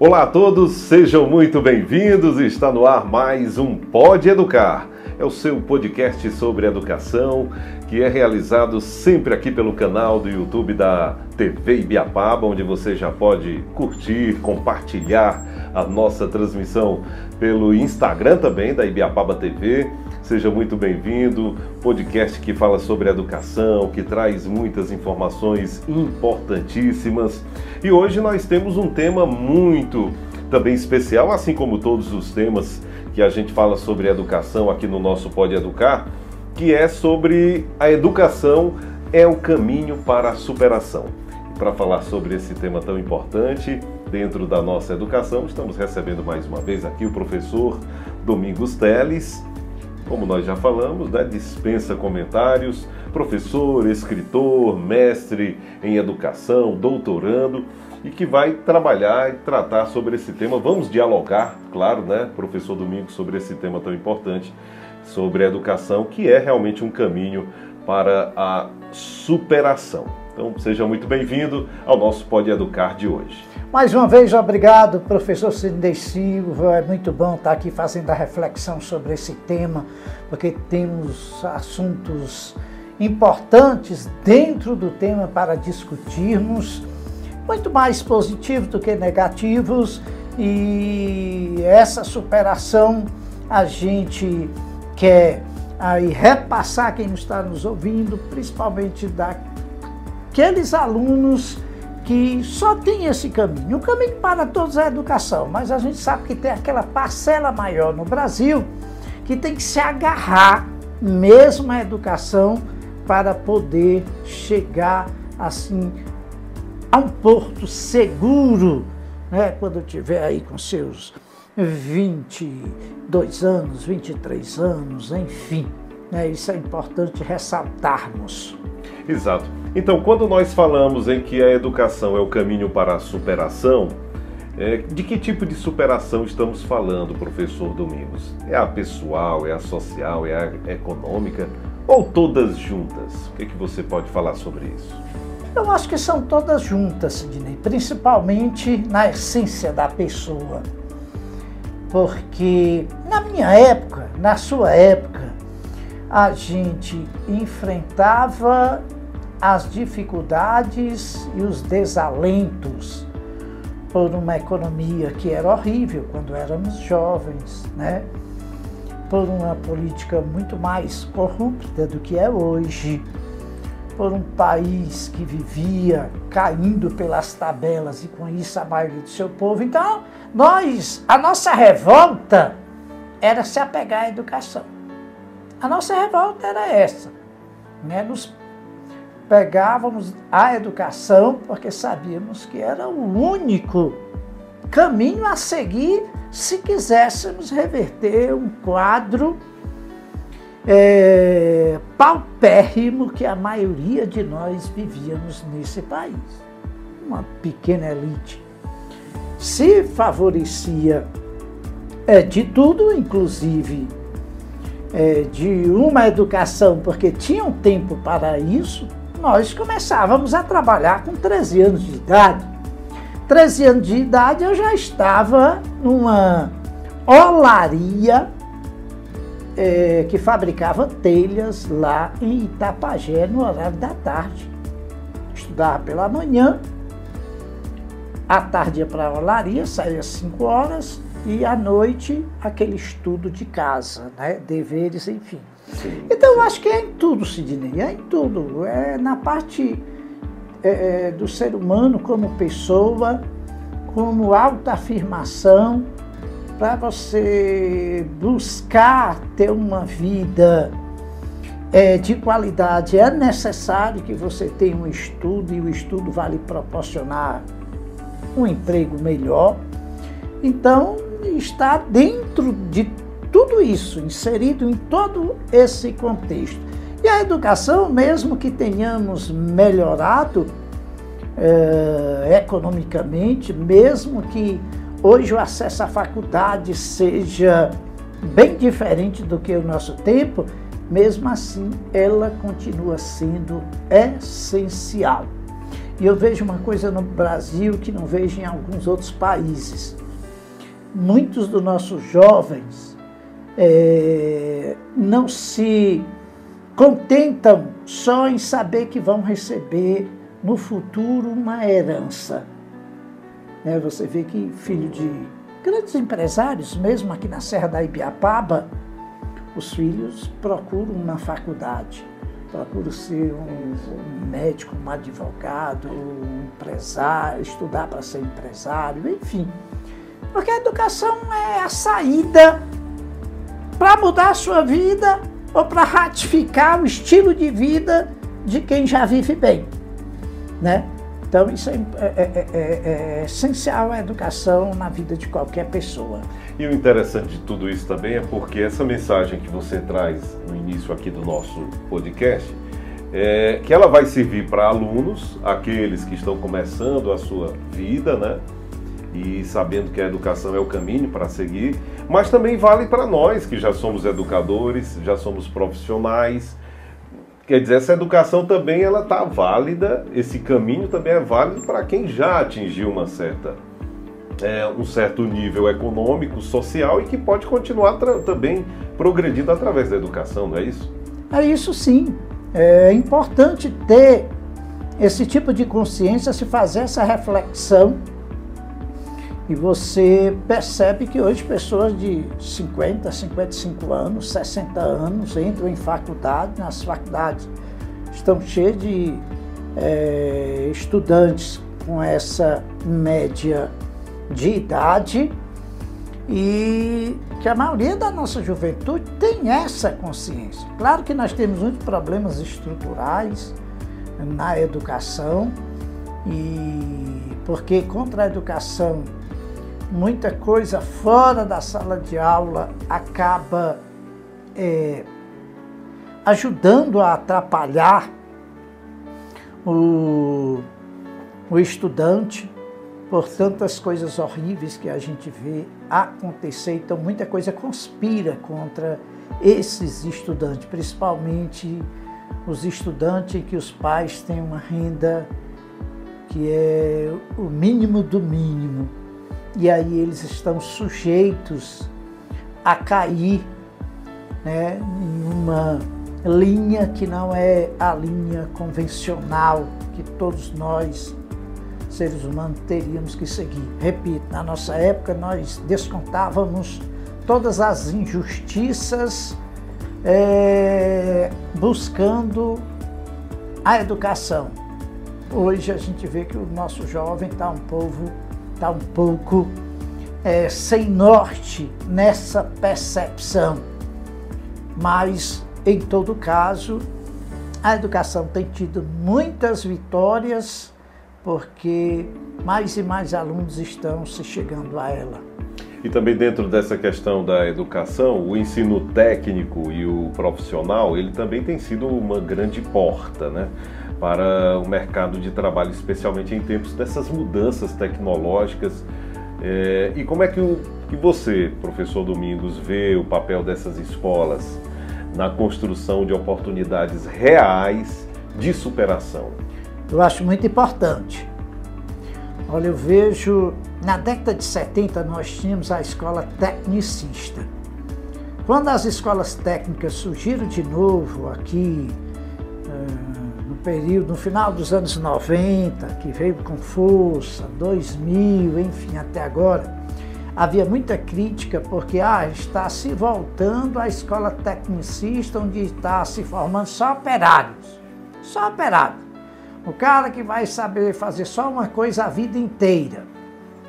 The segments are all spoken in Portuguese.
Olá a todos, sejam muito bem-vindos. Está no ar mais um Pode Educar. É o seu podcast sobre educação, que é realizado sempre aqui pelo canal do YouTube da TV Ibiapaba, onde você já pode curtir, compartilhar a nossa transmissão pelo Instagram também, da Ibiapaba TV. Seja muito bem-vindo, podcast que fala sobre educação, que traz muitas informações importantíssimas. E hoje nós temos um tema muito também especial, assim como todos os temas que a gente fala sobre educação aqui no nosso Pode Educar, que é sobre a educação é o caminho para a superação. E para falar sobre esse tema tão importante dentro da nossa educação, estamos recebendo mais uma vez aqui o professor Domingos Teles. Como nós já falamos, né, dispensa comentários, professor, escritor, mestre em educação, doutorando, e que vai trabalhar e tratar sobre esse tema. Vamos dialogar, claro, né, professor Domingos, sobre esse tema tão importante, sobre a educação, que é realmente um caminho para a superação. Então, seja muito bem-vindo ao nosso Pode Educar de hoje. Mais uma vez, obrigado, professor Sidney Silva. É muito bom estar aqui fazendo a reflexão sobre esse tema, porque temos assuntos importantes dentro do tema para discutirmos, muito mais positivos do que negativos, e essa superação a gente quer aí repassar quem está nos ouvindo, principalmente daqueles alunos que só tem esse caminho. O caminho para todos é a educação, mas a gente sabe que tem aquela parcela maior no Brasil que tem que se agarrar mesmo à educação para poder chegar assim a um porto seguro, né? Quando tiver aí com seus 22 anos, 23 anos, enfim, né? Isso é importante ressaltarmos. Exato. Então, quando nós falamos em que a educação é o caminho para a superação, de que tipo de superação estamos falando, professor Domingos? É a pessoal, é a social, é a econômica ou todas juntas? O que você pode falar sobre isso? Eu acho que são todas juntas, Sidney, principalmente na essência da pessoa. Porque na minha época, na sua época, a gente enfrentava as dificuldades e os desalentos por uma economia que era horrível quando éramos jovens, né? Por uma política muito mais corrupta do que é hoje, por um país que vivia caindo pelas tabelas e com isso a maioria do seu povo. Então, a nossa revolta era se apegar à educação. A nossa revolta era essa, né? Nos pegávamos a educação porque sabíamos que era o único caminho a seguir se quiséssemos reverter um quadro paupérrimo que a maioria de nós vivíamos nesse país. Uma pequena elite se favorecia de tudo, inclusive de uma educação, porque tinha um tempo para isso. Nós começávamos a trabalhar com 13 anos de idade. 13 anos de idade eu já estava numa olaria que fabricava telhas lá em Itapajé, no horário da tarde. Estudava pela manhã, à tarde ia para a olaria, saía às 5 horas, e à noite aquele estudo de casa, né? Deveres, enfim. Sim, então eu acho que é em tudo, Sidney, é em tudo. É na parte do ser humano como pessoa, como autoafirmação, para você buscar ter uma vida de qualidade. É necessário que você tenha um estudo, e o estudo vai lhe proporcionar um emprego melhor. Então, está dentro de tudo isso, inserido em todo esse contexto. E a educação, mesmo que tenhamos melhorado economicamente, mesmo que hoje o acesso à faculdade seja bem diferente do que o nosso tempo, mesmo assim ela continua sendo essencial. E eu vejo uma coisa no Brasil que não vejo em alguns outros países. Muitos dos nossos jovens não se contentam só em saber que vão receber no futuro uma herança. Você vê que filho de grandes empresários, mesmo aqui na Serra da Ibiapaba, os filhos procuram uma faculdade, procuram ser um médico, um advogado, um empresário, estudar para ser empresário, enfim. Porque a educação é a saída para mudar a sua vida ou para ratificar o estilo de vida de quem já vive bem, né? Então, isso é essencial, a educação na vida de qualquer pessoa. E o interessante de tudo isso também é porque essa mensagem que você traz no início aqui do nosso podcast, que ela vai servir para alunos, aqueles que estão começando a sua vida, né? E sabendo que a educação é o caminho para seguir, mas também vale para nós que já somos educadores, já somos profissionais. Quer dizer, essa educação também ela está válida, esse caminho também é válido para quem já atingiu um certo nível econômico, social e que pode continuar também progredindo através da educação, não é isso? É isso sim. É importante ter esse tipo de consciência, se fazer essa reflexão. E você percebe que hoje pessoas de 50, 55 anos, 60 anos entram em faculdade, nas faculdades estão cheias de estudantes com essa média de idade e que a maioria da nossa juventude tem essa consciência. Claro que nós temos muitos problemas estruturais na educação e porque contra a educação muita coisa fora da sala de aula acaba ajudando a atrapalhar o estudante por tantas coisas horríveis que a gente vê acontecer. Então, muita coisa conspira contra esses estudantes, principalmente os estudantes em que os pais têm uma renda que é o mínimo do mínimo. E aí eles estão sujeitos a cair, né, em uma linha que não é a linha convencional que todos nós, seres humanos, teríamos que seguir. Repito, na nossa época nós descontávamos todas as injustiças buscando a educação. Hoje a gente vê que o nosso jovem está um pouco sem norte nessa percepção, mas em todo caso a educação tem tido muitas vitórias porque mais e mais alunos estão se chegando a ela. E também dentro dessa questão da educação, o ensino técnico e o profissional, ele também tem sido uma grande porta, né, para o mercado de trabalho, especialmente em tempos dessas mudanças tecnológicas. E como é que você, professor Domingos, vê o papel dessas escolas na construção de oportunidades reais de superação? Eu acho muito importante. Olha, eu vejo, na década de 70 nós tínhamos a escola tecnicista. Quando as escolas técnicas surgiram de novo aqui, no final dos anos 90, que veio com força, 2000, enfim, até agora, havia muita crítica porque está se voltando à escola tecnicista, onde está se formando só operários. Só operários. O cara que vai saber fazer só uma coisa a vida inteira.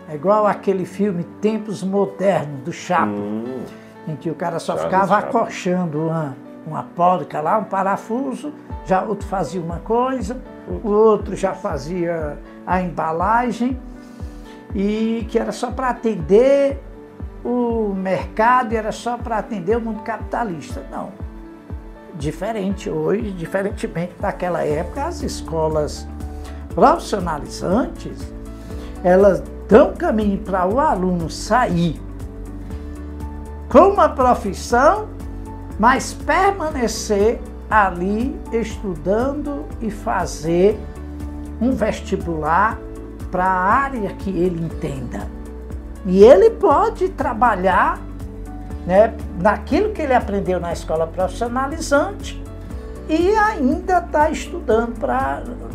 É igual aquele filme Tempos Modernos, do Chaplin, em que o cara só ficava acochando uma pólica lá, um parafuso, já outro fazia uma coisa, o outro já fazia a embalagem, e que era só para atender o mercado, era só para atender o mundo capitalista. Não. Diferente hoje, diferentemente daquela época, as escolas profissionalizantes, elas dão caminho para o aluno sair com uma profissão, mas permanecer ali estudando e fazer um vestibular para a área que ele entenda. E ele pode trabalhar, né, naquilo que ele aprendeu na escola profissionalizante e ainda está estudando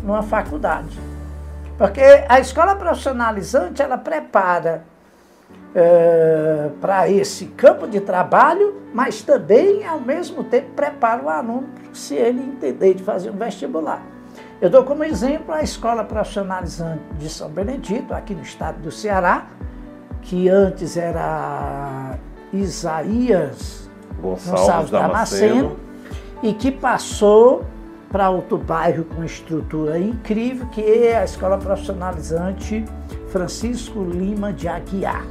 numa faculdade. Porque a escola profissionalizante, ela prepara para esse campo de trabalho, mas também, ao mesmo tempo, prepara o aluno se ele entender de fazer um vestibular. Eu dou como exemplo a Escola Profissionalizante de São Benedito, aqui no estado do Ceará, que antes era Isaías Gonçalves Damasceno, e que passou para outro bairro com estrutura incrível, que é a Escola Profissionalizante Francisco Lima de Aguiar.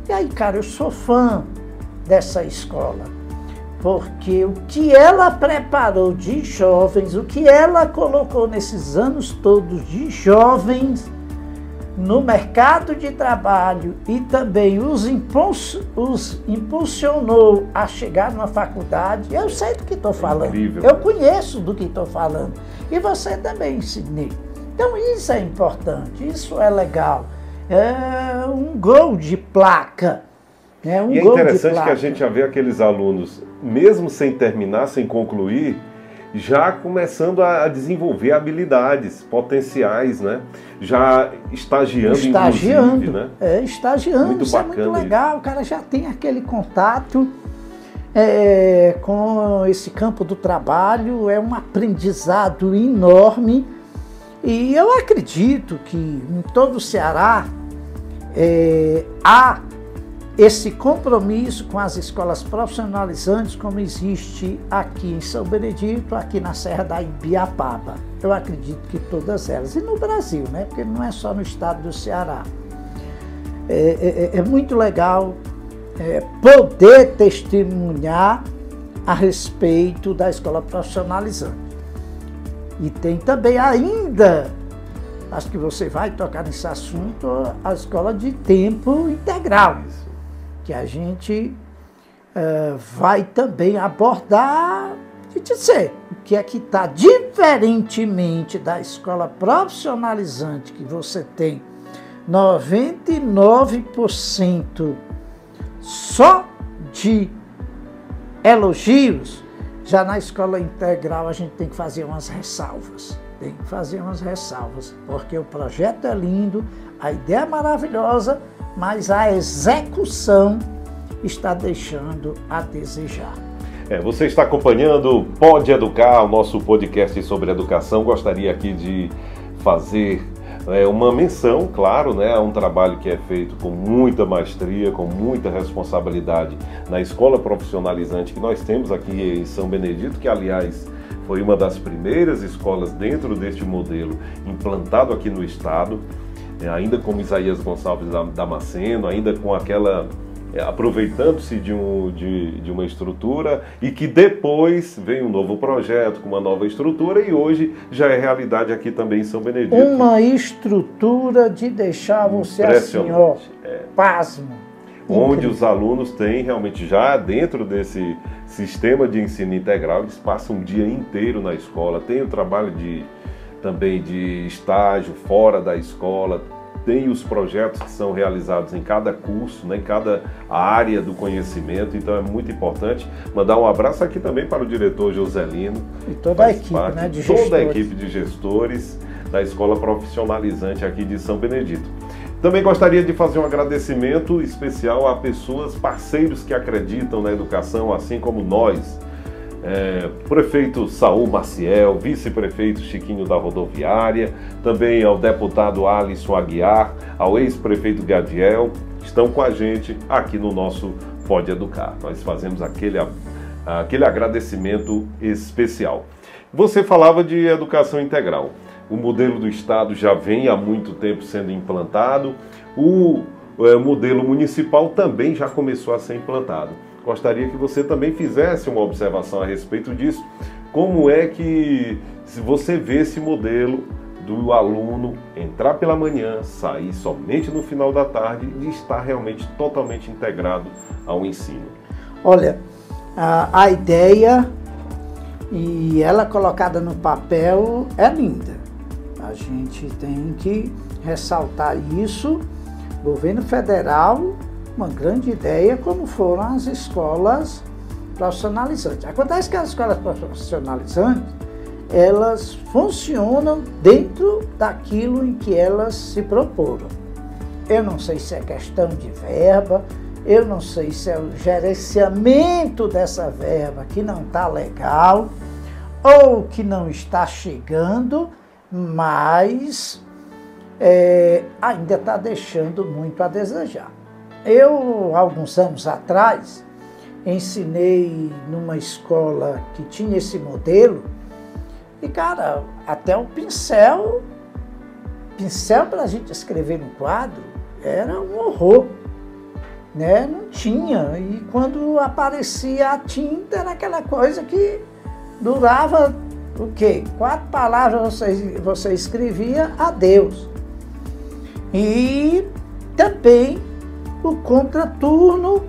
E aí, cara, eu sou fã dessa escola, porque o que ela preparou de jovens, o que ela colocou nesses anos todos de jovens no mercado de trabalho e também os impulsionou a chegar numa faculdade, eu sei do que estou falando, incrível. Eu conheço do que estou falando, e você também, Sidney. Então isso é importante, isso é legal. É um gol de placa. E é interessante que a gente já vê aqueles alunos, mesmo sem terminar, sem concluir, já começando a desenvolver habilidades potenciais, né? Já estagiando, inclusive, né? Estagiando, muito isso bacana, é muito legal. Isso. O cara já tem aquele contato com esse campo do trabalho, é um aprendizado enorme. E eu acredito que em todo o Ceará há esse compromisso com as escolas profissionalizantes, como existe aqui em São Benedito, aqui na Serra da Ibiapaba. Eu acredito que todas elas. E no Brasil, né? Porque não é só no estado do Ceará. É muito legal poder testemunhar a respeito da escola profissionalizante. E tem também ainda, acho que você vai tocar nesse assunto, a escola de tempo integral, que a gente vai também abordar e dizer o que é que está diferentemente da escola profissionalizante, que você tem 99% só de elogios. Já na escola integral a gente tem que fazer umas ressalvas. Porque o projeto é lindo, a ideia é maravilhosa, mas a execução está deixando a desejar. Você está acompanhando o Pode Educar, o nosso podcast sobre educação. Gostaria aqui de fazer uma menção, claro, né, a um trabalho que é feito com muita maestria, com muita responsabilidade na escola profissionalizante que nós temos aqui em São Benedito, que aliás foi uma das primeiras escolas dentro deste modelo implantado aqui no estado, ainda como Isaías Gonçalves Damasceno, ainda com aquela aproveitando-se de uma estrutura, e que depois veio um novo projeto com uma nova estrutura e hoje já é realidade aqui também em São Benedito. Uma estrutura de deixar você assim, ó, pasmo. Onde os alunos têm realmente já dentro desse sistema de ensino integral, eles passam um dia inteiro na escola, tem o trabalho também de estágio fora da escola, tem os projetos que são realizados em cada curso, né, em cada área do conhecimento, então é muito importante. Mandar um abraço aqui também para o diretor Joselino. E toda a equipe, né, de gestores. Toda a equipe de gestores da Escola Profissionalizante aqui de São Benedito. Também gostaria de fazer um agradecimento especial a pessoas, parceiros que acreditam na educação, assim como nós. Prefeito Saul Maciel, vice-prefeito Chiquinho da Rodoviária, também ao deputado Alisson Aguiar, ao ex-prefeito Gadiel, estão com a gente aqui no nosso Pode Educar. Nós fazemos aquele agradecimento especial. Você falava de educação integral. O modelo do Estado já vem há muito tempo sendo implantado, o modelo municipal também já começou a ser implantado. Gostaria que você também fizesse uma observação a respeito disso. Como é que você vê esse modelo do aluno entrar pela manhã, sair somente no final da tarde e estar realmente totalmente integrado ao ensino? Olha, a ideia e ela colocada no papel é linda. A gente tem que ressaltar isso. Governo federal, uma grande ideia, como foram as escolas profissionalizantes. Acontece que as escolas profissionalizantes, elas funcionam dentro daquilo em que elas se proporam. Eu não sei se é questão de verba, eu não sei se é o gerenciamento dessa verba que não está legal, ou que não está chegando, mas ainda está deixando muito a desejar. Eu, alguns anos atrás, ensinei numa escola que tinha esse modelo, e, cara, até o pincel para a gente escrever no quadro era um horror, né? Não tinha, e quando aparecia a tinta era aquela coisa que durava o quê? 4 palavras você escrevia, adeus. E também o contraturno,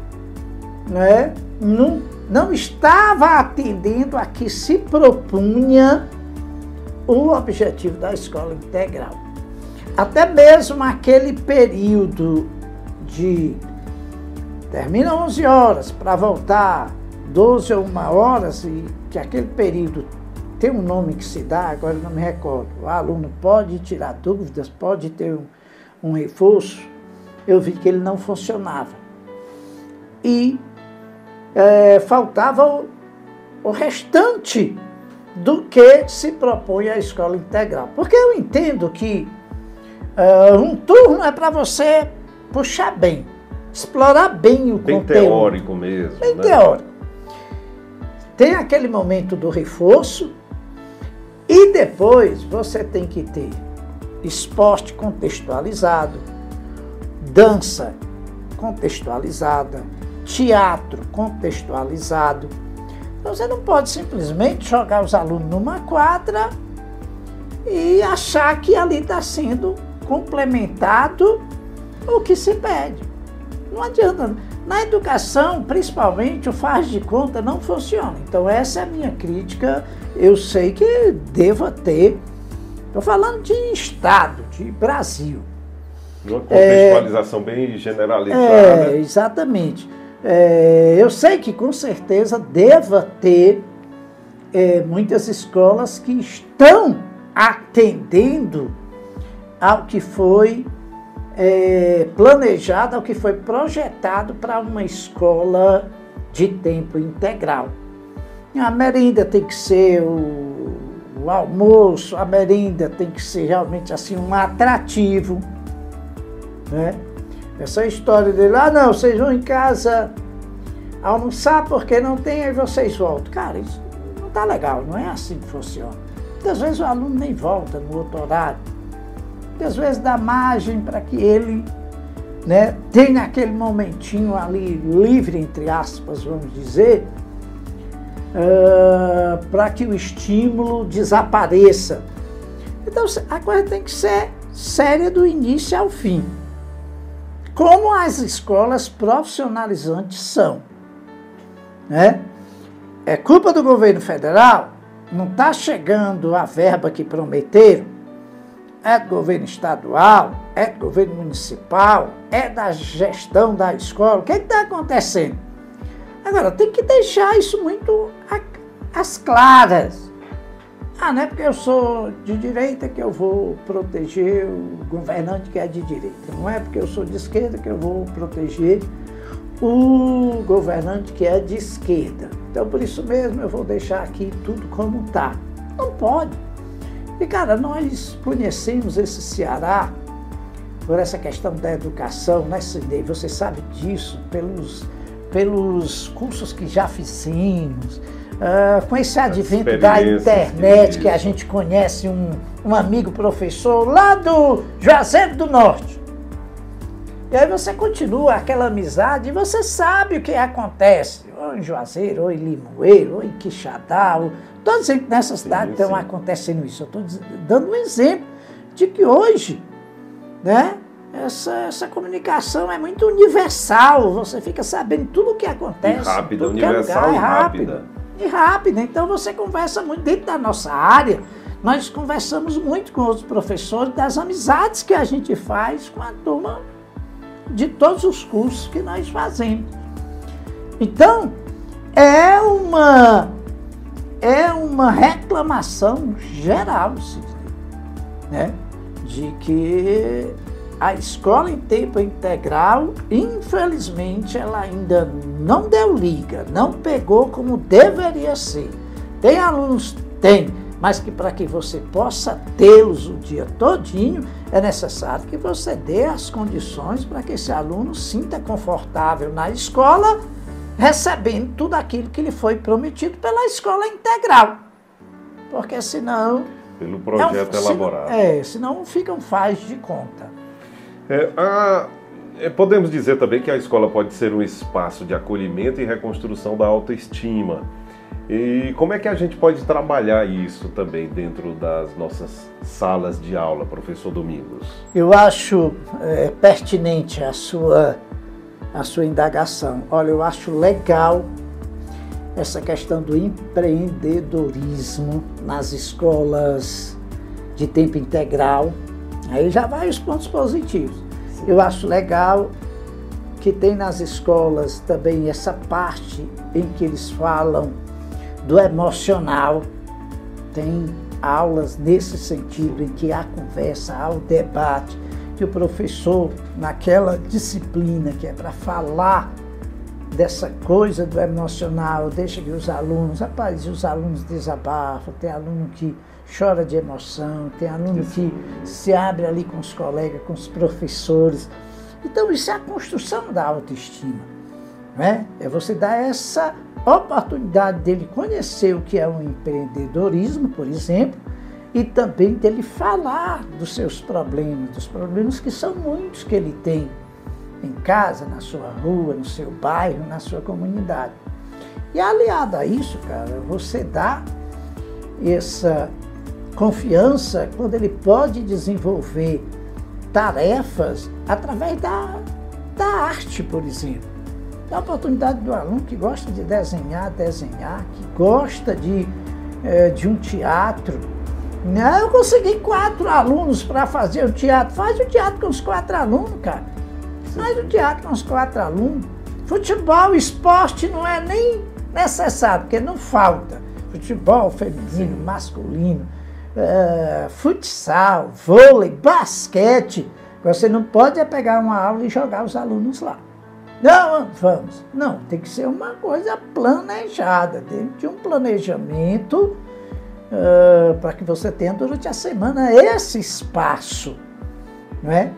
né, não estava atendendo a que se propunha o objetivo da escola integral. Até mesmo aquele período de termina 11 horas para voltar 12 ou 1 horas, e que aquele período tem um nome que se dá, agora não me recordo. O aluno pode tirar dúvidas, pode ter um reforço. Eu vi que ele não funcionava. E faltava o restante do que se propõe a escola integral. Porque eu entendo que um turno é para você puxar bem, explorar bem o conteúdo. Bem teórico mesmo. Bem teórico. Tem aquele momento do reforço e depois você tem que ter esporte contextualizado, dança contextualizada, teatro contextualizado. Então você não pode simplesmente jogar os alunos numa quadra e achar que ali está sendo complementado o que se pede. Não adianta. Na educação, principalmente, o faz de conta não funciona. Então essa é a minha crítica. Eu sei que deva ter. Estou falando de Estado, de Brasil. Uma contextualização bem generalizada. Exatamente. Eu sei que com certeza deva ter muitas escolas que estão atendendo ao que foi planejado, ao que foi projetado para uma escola de tempo integral. A merenda tem que ser o almoço, a merenda tem que ser realmente assim um atrativo, né? Essa história dele, não, vocês vão em casa almoçar porque não tem, aí vocês voltam. Cara, isso não tá legal, não é assim que funciona. Muitas vezes o aluno nem volta no outro horário. Muitas vezes dá margem para que ele, né, tenha aquele momentinho ali livre, entre aspas, vamos dizer, para que o estímulo desapareça. Então a coisa tem que ser séria do início ao fim. Como as escolas profissionalizantes são, né? É culpa do governo federal, não está chegando a verba que prometeram, é do governo estadual, é do governo municipal, é da gestão da escola. O que está acontecendo? Agora, tem que deixar isso muito às claras. Não é porque eu sou de direita que eu vou proteger o governante que é de direita. Não é porque eu sou de esquerda que eu vou proteger o governante que é de esquerda. Então, por isso mesmo, eu vou deixar aqui tudo como está. Não pode. E, cara, nós conhecemos esse Ceará por essa questão da educação, né, Sidney? Você sabe disso pelos cursos que já fizemos, com esse advento da internet, que a gente conhece um amigo professor lá do Juazeiro do Norte. E aí você continua aquela amizade e você sabe o que acontece, ou em Juazeiro, ou em Limoeiro, ou em Quixadá, todos nessa cidade estão acontecendo isso. Eu estou dando um exemplo de que hoje, né, essa comunicação é muito universal, você fica sabendo tudo o que acontece. E rápida, universal e rápida. E rápida, então você conversa muito dentro da nossa área. nós conversamos muito com outros professores das amizades que a gente faz com a turma de todos os cursos que nós fazemos. Então, é uma reclamação geral, né, de que a escola em tempo integral, infelizmente, ela ainda não deu liga, não pegou como deveria ser. Tem alunos? Tem, mas que para que você possa tê-los o dia todinho, é necessário que você dê as condições para que esse aluno sinta confortável na escola, recebendo tudo aquilo que lhe foi prometido pela escola integral. Porque senão... Pelo projeto elaborado. Senão fica um faz de conta. Podemos dizer também que a escola pode ser um espaço de acolhimento e reconstrução da autoestima. E como é que a gente pode trabalhar isso também dentro das nossas salas de aula, professor Domingos? Eu acho pertinente a sua indagação. Olha, eu acho legal essa questão do empreendedorismo nas escolas de tempo integral. Aí já vai os pontos positivos. Eu acho legal que tem nas escolas também essa parte em que eles falam do emocional. Tem aulas nesse sentido, em que há conversa, há o debate, que o professor, naquela disciplina que é para falar dessa coisa do emocional, deixa que os alunos, os alunos desabafam, tem aluno que chora de emoção, tem aluno que se abre ali com os colegas, com os professores. Então isso é a construção da autoestima, né? É você dar essa oportunidade dele conhecer o que é um empreendedorismo, por exemplo, e também dele falar dos seus problemas, dos problemas que são muitos que ele tem em casa, na sua rua, no seu bairro, na sua comunidade. E aliado a isso, cara, você dá essa confiança quando ele pode desenvolver tarefas através da arte, por exemplo. Dá a oportunidade do aluno que gosta de desenhar, que gosta de um teatro. Eu consegui 4 alunos para fazer o teatro. Faz o teatro com os 4 alunos, cara. Faz o teatro com os 4 alunos. Futebol, esporte não é nem necessário, porque não falta. Futebol feminino, masculino, futsal, vôlei, basquete. Você não pode pegar uma aula e jogar os alunos lá. Não, vamos. Não, tem que ser uma coisa planejada, dentro de um planejamento para que você tenha durante a semana esse espaço, não é?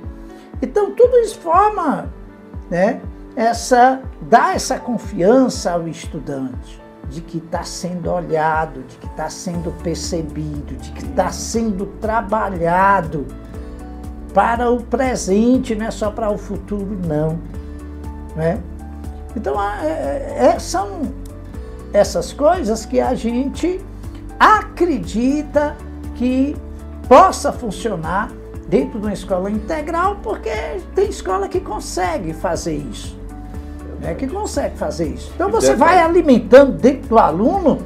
Então, tudo isso forma, né, dá essa confiança ao estudante de que está sendo olhado, de que está sendo percebido, de que está sendo trabalhado para o presente, não é só para o futuro, não. Né? Então, são essas coisas que a gente acredita que possa funcionar dentro de uma escola integral, porque tem escola que consegue fazer isso. Então, você vai alimentando dentro do aluno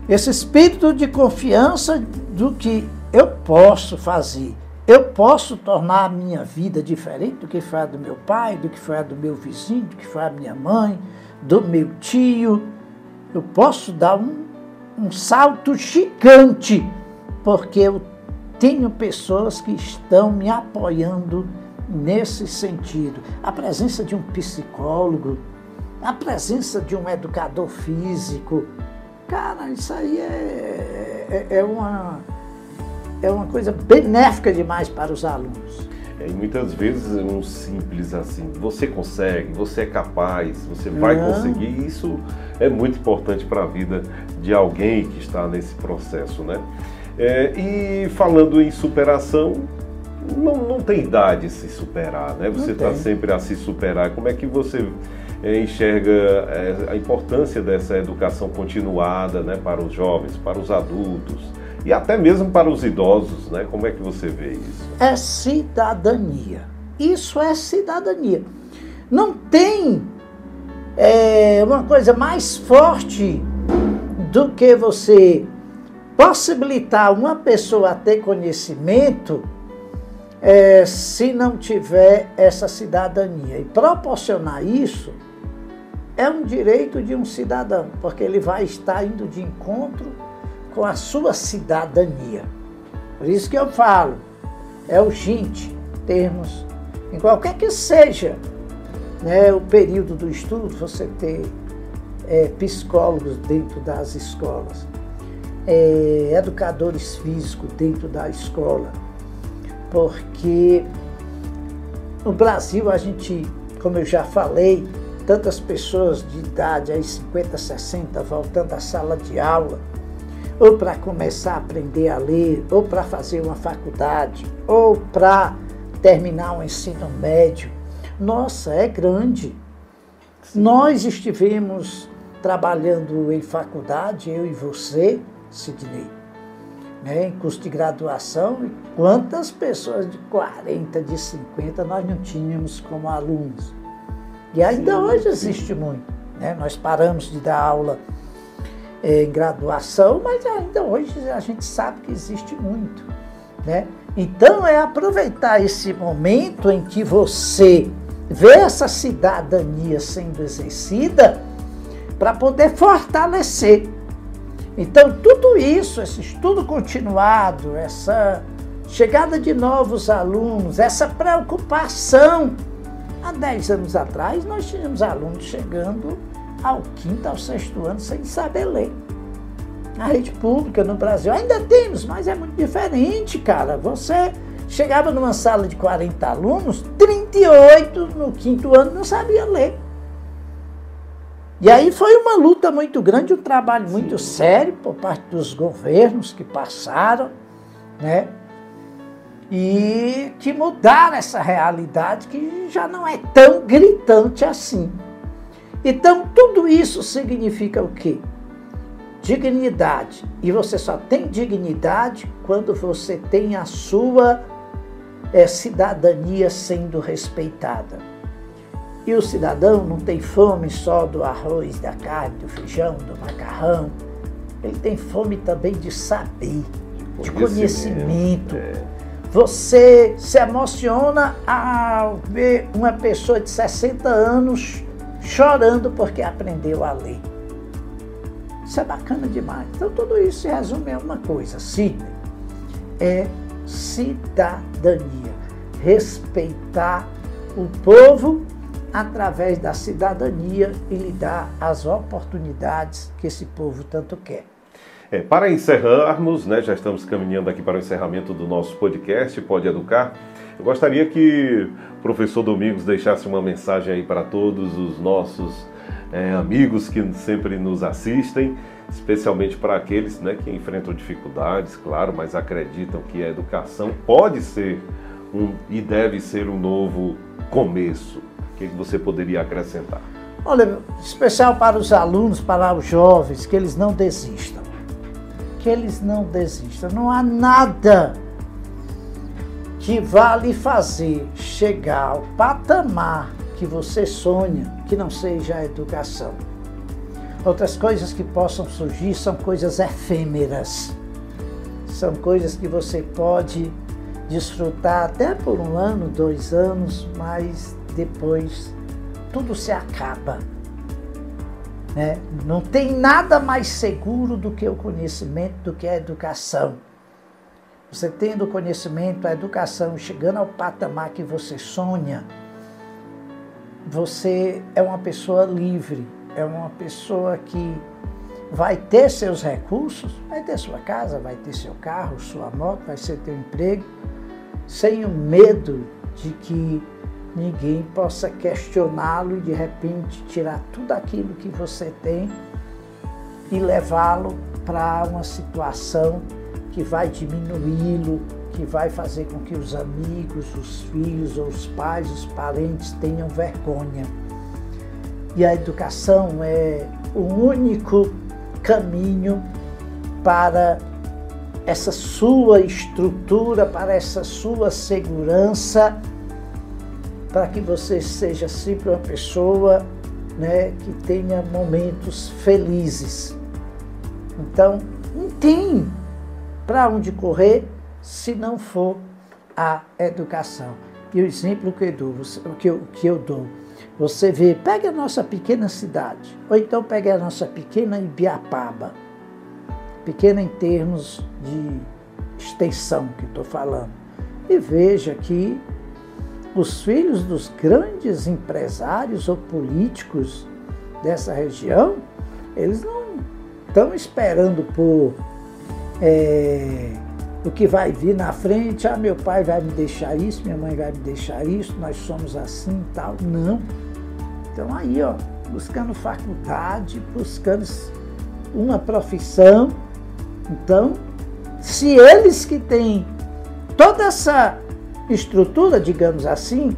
esse espírito de confiança do que eu posso fazer. Eu posso tornar a minha vida diferente do que foi a do meu pai, do que foi a do meu vizinho, do que foi a minha mãe, do meu tio. Eu posso dar um salto gigante, porque eu tenho pessoas que estão me apoiando nesse sentido. A presença de um psicólogo, a presença de um educador físico, cara, isso aí é uma coisa benéfica demais para os alunos. E muitas vezes um simples assim, você consegue, você é capaz, você vai conseguir, isso é muito importante para a vida de alguém que está nesse processo, né? E falando em superação, não tem idade se superar, né? Você está sempre a se superar. Como é que você enxerga a importância dessa educação continuada, né, para os jovens, para os adultos e até mesmo para os idosos, né? Como é que você vê isso? É cidadania. Isso é cidadania. Não tem uma coisa mais forte do que você possibilitar uma pessoa a ter conhecimento se não tiver essa cidadania. E proporcionar isso é um direito de um cidadão, porque ele vai estar indo de encontro com a sua cidadania. Por isso que eu falo, é urgente termos, em qualquer que seja, né, o período do estudo, você ter psicólogos dentro das escolas, educadores físicos dentro da escola, porque no Brasil a gente, como eu já falei, tantas pessoas de idade, aí 50, 60, voltando à sala de aula, ou para começar a aprender a ler, ou para fazer uma faculdade, ou para terminar um ensino médio. Nossa, é grande. Sim. Nós estivemos trabalhando em faculdade, eu e você, Sidney, né, em curso de graduação, e quantas pessoas de 40, de 50 nós não tínhamos como alunos. E ainda sim, hoje existe muito. Né? Nós paramos de dar aula em graduação, mas ainda hoje a gente sabe que existe muito. Né? Então é aproveitar esse momento em que você vê essa cidadania sendo exercida para poder fortalecer. Então tudo isso, esse estudo continuado, essa chegada de novos alunos, essa preocupação. Há 10 anos atrás nós tínhamos alunos chegando ao 5º, ao 6º ano sem saber ler. A rede pública no Brasil ainda temos, mas é muito diferente, cara. Você chegava numa sala de 40 alunos, 38 no 5º ano não sabia ler. E aí foi uma luta muito grande, um trabalho muito sério por parte dos governos que passaram, né? E que mudaram essa realidade que já não é tão gritante assim. Então tudo isso significa o quê? Dignidade. E você só tem dignidade quando você tem a sua cidadania sendo respeitada. E o cidadão não tem fome só do arroz, da carne, do feijão, do macarrão. Ele tem fome também de saber, de conhecimento. Você se emociona ao ver uma pessoa de 60 anos chorando porque aprendeu a ler. Isso é bacana demais. Então tudo isso se resume a uma coisa, Sidney, é cidadania. Respeitar o povo através da cidadania e lhe dar as oportunidades que esse povo tanto quer. Para encerrarmos, né, já estamos caminhando aqui para o encerramento do nosso podcast, Pode Educar, eu gostaria que o professor Domingos deixasse uma mensagem aí para todos os nossos amigos que sempre nos assistem, especialmente para aqueles, né, que enfrentam dificuldades, claro, mas acreditam que a educação pode ser e deve ser um novo começo. O que você poderia acrescentar? Olha, especial para os alunos, para os jovens, que eles não desistam. Que eles não desistam. Não há nada que vá lhe fazer chegar ao patamar que você sonha, que não seja a educação. Outras coisas que possam surgir são coisas efêmeras. São coisas que você pode desfrutar até por 1 ano, 2 anos, mas depois tudo se acaba. Né? Não tem nada mais seguro do que o conhecimento, do que a educação. Você tendo o conhecimento, a educação, chegando ao patamar que você sonha, você é uma pessoa livre, é uma pessoa que vai ter seus recursos, vai ter sua casa, vai ter seu carro, sua moto, vai ser teu emprego, sem o medo de que ninguém possa questioná-lo e de repente tirar tudo aquilo que você tem e levá-lo para uma situação que vai diminuí-lo, que vai fazer com que os amigos, os filhos, os pais, os parentes tenham vergonha. E a educação é o único caminho para essa sua estrutura, para essa sua segurança, para que você seja sempre uma pessoa, né, que tenha momentos felizes. Então, não tem para onde correr se não for a educação. E o exemplo que eu dou, você vê, pega a nossa pequena cidade, ou então pega a nossa pequena Ibiapaba, pequena em termos de extensão que estou falando, e veja que os filhos dos grandes empresários ou políticos dessa região, eles não estão esperando por o que vai vir na frente. Meu pai vai me deixar isso, minha mãe vai me deixar isso, nós somos assim e tal. Não. Então aí, buscando faculdade, buscando uma profissão. Então, se eles que têm toda essa estrutura, digamos assim,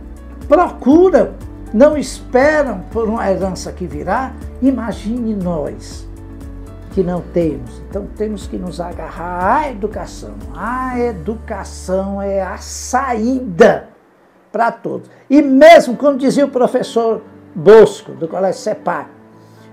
procuram, não esperam por uma herança que virá, imagine nós que não temos. Então temos que nos agarrar à educação. A educação é a saída para todos. E mesmo, como dizia o professor Bosco, do Colégio CEPAC,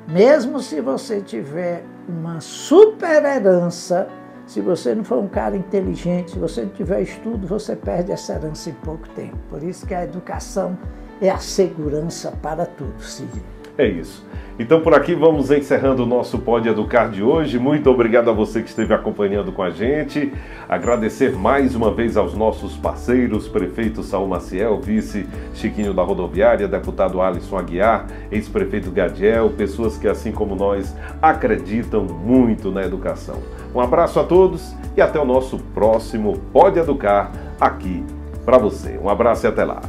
mesmo se você tiver uma super herança, se você não for um cara inteligente, se você não tiver estudo, você perde essa herança em pouco tempo. Por isso que a educação é a segurança para tudo, Cid. É isso. Então por aqui vamos encerrando o nosso Pode Educar de hoje. Muito obrigado a você que esteve acompanhando com a gente. Agradecer mais uma vez aos nossos parceiros, prefeito Saul Maciel, vice Chiquinho da Rodoviária, deputado Alisson Aguiar, ex-prefeito Gadiel, pessoas que assim como nós acreditam muito na educação. Um abraço a todos e até o nosso próximo Pode Educar aqui para você. Um abraço e até lá.